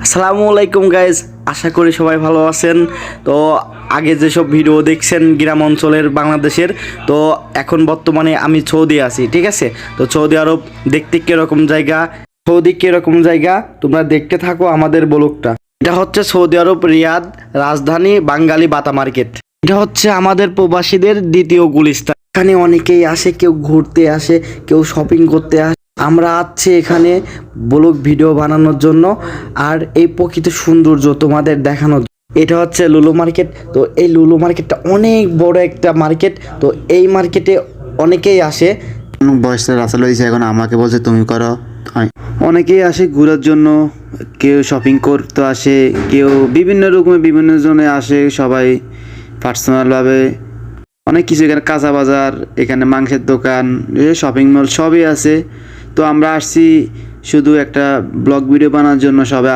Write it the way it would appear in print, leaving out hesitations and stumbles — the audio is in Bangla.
আসসালামু আলাইকুম গাইজ, আশা করি সবাই ভালো আছেন। তো আগে যেসব ভিডিও দেখছেন গ্রাম অঞ্চলের বাংলাদেশের, তো এখন বর্তমানে আমি সৌদি আছি, ঠিক আছে। তো সৌদি আরব দেখতে কীরকম জায়গা, সৌদি কীরকম জায়গা তোমরা দেখতে থাকো আমাদের ব্লগটা। এটা হচ্ছে সৌদি আরব রিয়াদ রাজধানী বাঙালি বাতা মার্কেট। এটা হচ্ছে আমাদের প্রবাসীদের দ্বিতীয় গুলিস্তান। এখানে অনেকেই আসে, কেউ ঘুরতে আসে, কেউ শপিং করতে আসে। আমরা আছি এখানে ব্লগ ভিডিও বানানোর জন্য আর এই প্রকৃত সৌন্দর্য তোমাদের দেখানোর জন্য। এটা হচ্ছে লুলু মার্কেট। তো এই লুলু মার্কেটটা অনেক বড় একটা মার্কেট। তো এই মার্কেটে অনেকেই আসে। বয়সের রাসেল হয়েছে, এখন আমাকে বলছে তুমি করো। অনেকেই আসে ঘোরার জন্য, কেউ শপিং করতে আসে, কেউ বিভিন্ন রকমের বিভিন্ন জনে আসে, সবাই পার্সোনালভাবে অনেক কিছু। এখানে কাঁচা বাজার, এখানে মাংসের দোকান, শপিং মল সবই আছে। তো আমরা আসছি শুধু একটা ব্লগ ভিডিও বানানোর জন্য, সবাই